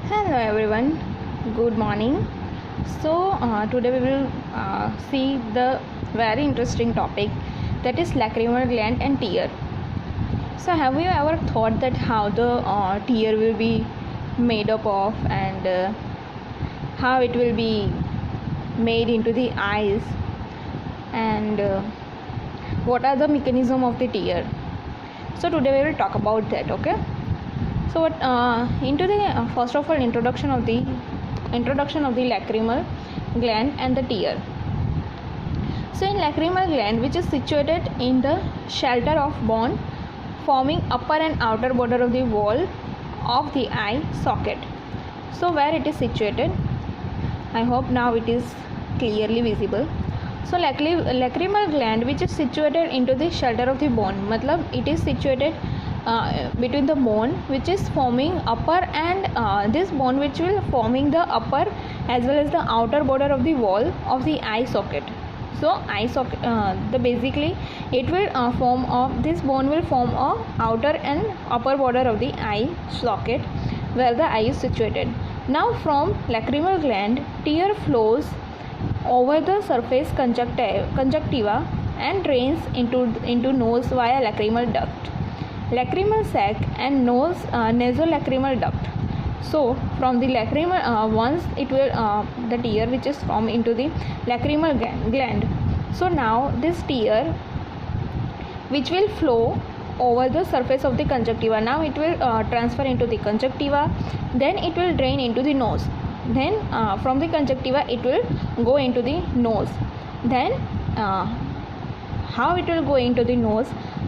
Hello everyone, good morning. Today we will see the very interesting topic, that is lacrimal gland and tear. So have you ever thought that how the tear will be made up of, and how it will be made into the eyes, and what are the mechanism of the tear? So today we will talk about that. Okay, so what into the first of all introduction of the lacrimal gland and the tear. So in lacrimal gland, which is situated in the shelter of bone forming upper and outer border of the wall of the eye socket. So where it is situated, I hope now it is clearly visible. So lacrimal gland, which is situated into the shelter of the bone, matlab it is situated between the bone which is forming upper and this bone which will forming the upper as well as the outer border of the wall of the eye socket. So eye socket, the basically it will form of this bone will form a outer and upper border of the eye socket where the eye is situated. Now from lacrimal gland, tear flows over the surface conjunctiva and drains into nose via lacrimal duct, lacrimal sac and nasolacrimal duct. So from the lacrimal once it will the tear which is formed into the lacrimal gland. So now this tear which will flow over the surface of the conjunctiva, now it will transfer into the conjunctiva, then it will drain into the nose, then from the conjunctiva it will go into the nose. Then how it will go into the nose?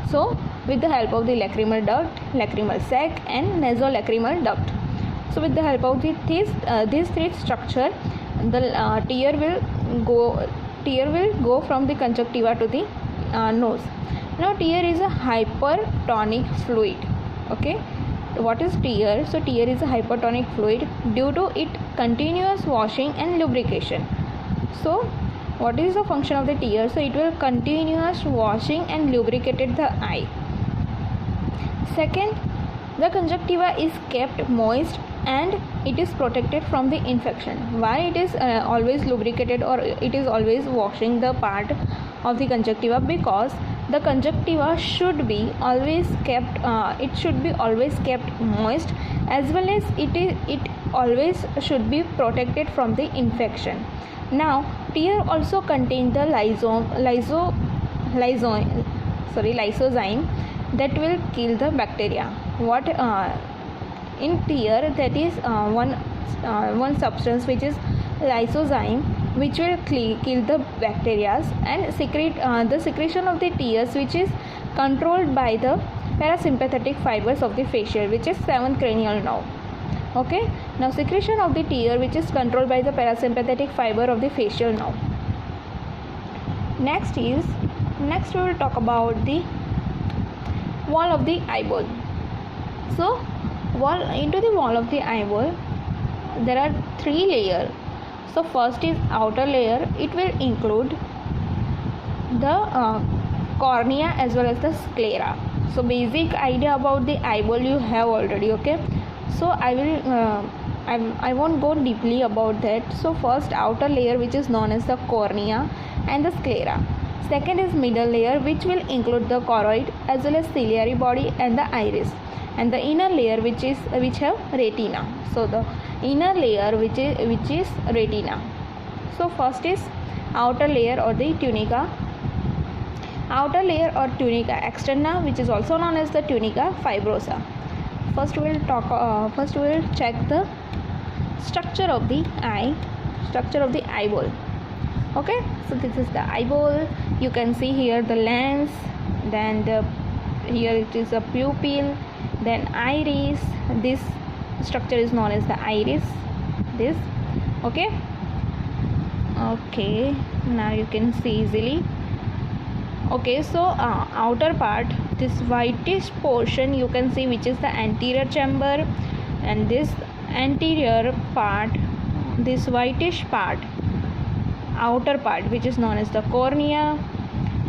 So with the help of the lacrimal duct, lacrimal sac and nasolacrimal duct. So with the help of these three structure, the tear will go from the conjunctiva to the nose. Now tear is a hypertonic fluid. Okay, what is tear? So tear is a hypertonic fluid due to its continuous washing and lubrication. So what is the function of the tear? So it will continuous washing and lubricated the eye. Second, the conjunctiva is kept moist and it is protected from the infection. Why it is always lubricated or it is always washing the part of the conjunctiva? Because the conjunctiva should be always kept moist, as well as it always should be protected from the infection. Now tear also contain the lysozyme that will kill the bacteria. What in tear, that is one substance which is lysozyme, which will kill the bacteria and secrete the secretion of the tears, which is controlled by the parasympathetic fibers of the facial, which is 7th cranial nerve. Okay, now secretion of the tear which is controlled by the parasympathetic fiber of the facial nerve. Next we will talk about the wall of the eyeball. So into the wall of the eyeball there are 3 layers. So first is outer layer. It will include the cornea as well as the sclera. So basic idea about the eyeball you have already. Okay, so I won't go deeply about that. So first outer layer, which is known as the cornea and the sclera. Second is middle layer, which will include the choroid as well as ciliary body and the iris, and the inner layer which have retina. So the inner layer which is retina. So first is outer layer or the tunica. Outer layer or tunica externa, which is also known as the tunica fibrosa. First we will check the structure of the eyeball. Okay, so this is the eyeball. You can see here the lens, then here it is a pupil, then iris. This structure is known as the iris. This. Okay, now you can see easily. Okay, so outer part, this whitish portion you can see, which is the anterior chamber, and this anterior part, this whitish part, outer part, which is known as the cornea,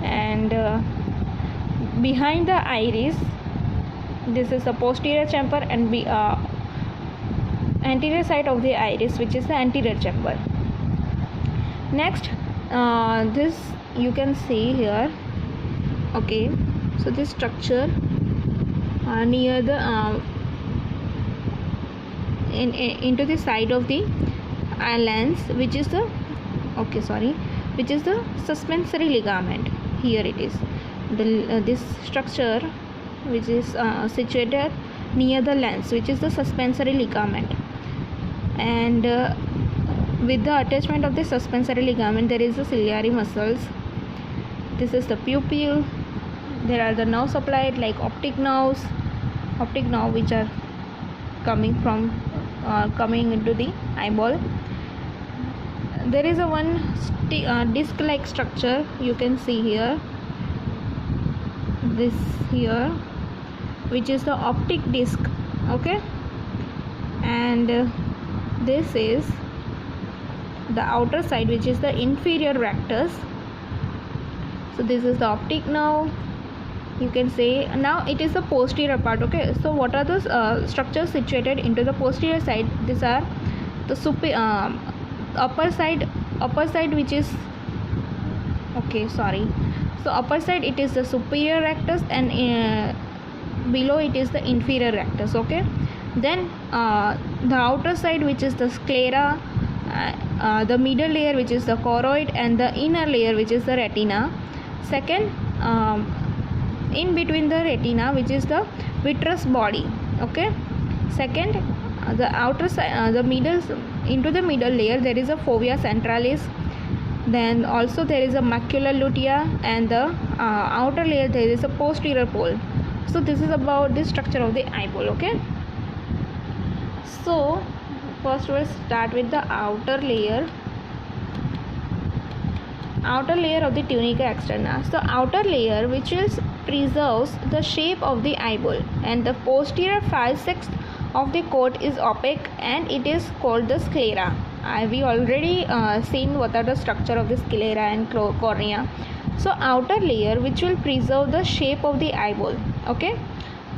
and behind the iris, this is the posterior chamber, and anterior side of the iris, which is the anterior chamber. Next, this you can see here. Okay, so this structure near the into the side of the lens, which is the which is the suspensory ligament. Here it is, this structure which is situated near the lens, which is the suspensory ligament, and with the attachment of the suspensory ligament there is the ciliary muscles. This is the pupil. There are the nerve supplied like optic nerve which are coming into the eyeball. There is a one disc like structure you can see here, this here, which is the optic disc. Okay, and this is the outer side, which is the inferior rectus. So this is the optic nerve, you can say. Now it is the posterior part. Okay, so what are those structures situated into the posterior side? These are the upper side which is so upper side it is the superior rectus, and below it is the inferior rectus. Okay, then the outer side, which is the sclera, the middle layer, which is the choroid, and the inner layer, which is the retina. Second, in between the retina, which is the vitreous body. Okay, second, the outer side, into the middle layer there is a fovea centralis. Then also there is a macula lutea, and the outer layer there is a posterior pole. So this is about the structure of the eyeball. Okay, so first we'll start with the outer layer of the tunica externa. So outer layer, which preserves the shape of the eyeball, and the posterior 5/6 of the coat is opaque, and it is called the sclera. We already seen what are the structure of the sclera and cornea. So outer layer, which will preserve the shape of the eyeball. Okay,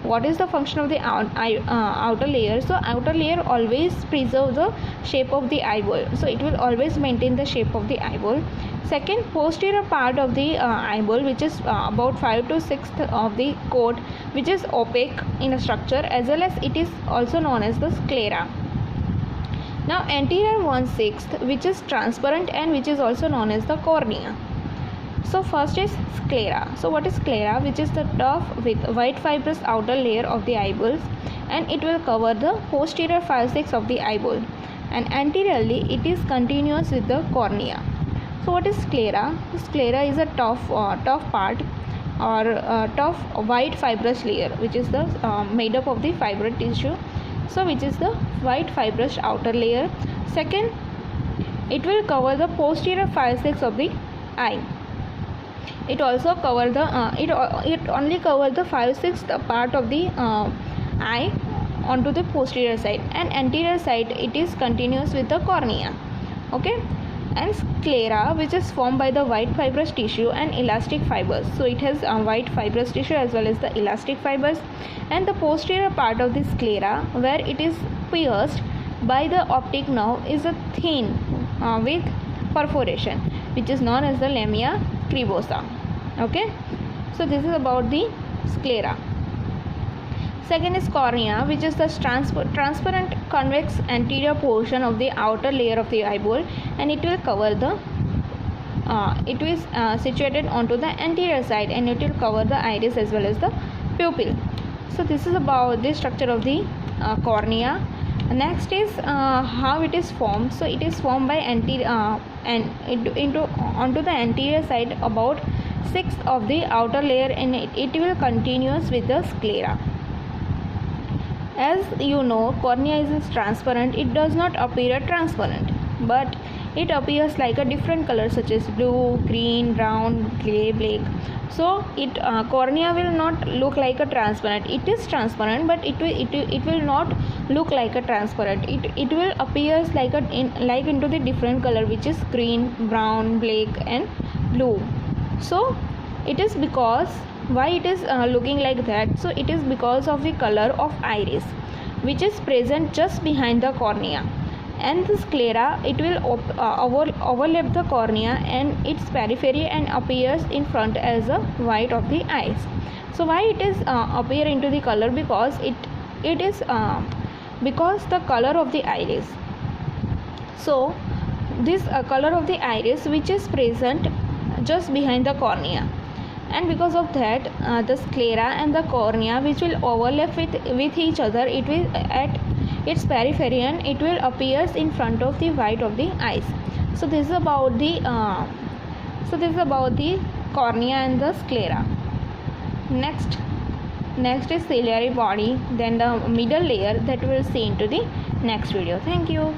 what is the function of the outer layer? So outer layer always preserve the shape of the eyeball, so it will always maintain the shape of the eyeball. Second, posterior part of the eyeball, which is about 5 to 6 of the coat, which is opaque in a structure, as well as it is also known as the sclera. Now anterior 1/6, which is transparent and which is also known as the cornea. So first is sclera. So what is sclera? Which is the tough with white fibrous outer layer of the eyeballs, and it will cover the posterior 5/6 of the eyeball, and anteriorly it is continuous with the cornea. So what is sclera? Sclera is a tough part or tough white fibrous layer, which is the made up of the fibrous tissue. So which is the white fibrous outer layer. Second, it will cover the posterior 5/6 of the eye. It also cover the it only cover the 5/6 part of the eye onto the posterior side, and anterior side it is continuous with the cornea. Okay, and sclera, which is formed by the white fibrous tissue and elastic fibers. So it has white fibrous tissue as well as the elastic fibers, and the posterior part of the sclera, where it is pierced by the optic nerve, is a thin with perforation, which is known as the lamina cribosa. Okay, so this is about the sclera. Second is cornea, which is the transparent convex anterior portion of the outer layer of the eyeball, and it will cover the it is situated onto the anterior side, and it will cover the iris as well as the pupil. So this is about the structure of the cornea. Next is how it is formed. So it is formed by onto the anterior side about 1/6 of the outer layer, and it will continuous with the sclera. As you know, cornea is transparent. It does not appear transparent, but it appears like a different color such as blue, green, brown, grey, black. So it cornea will not look like a transparent. It is transparent, but it will not look like a transparent. It will appears like into the different color, which is green, brown, black, and blue. So it is because why it is looking like that. So it is because of the color of iris. which is present just behind the cornea, and the sclera, it will overlap the cornea and its periphery and appears in front as a white of the eyes. So why it is appear into the color? Because it is because the color of the iris. So this color of the iris which is present just behind the cornea, and because of that the sclera and the cornea which will overlap with each other, it will at its periphery and it will appears in front of the white of the eyes. So this is about the cornea and the sclera. Next is ciliary body, then the middle layer, that we will see into the next video. Thank you.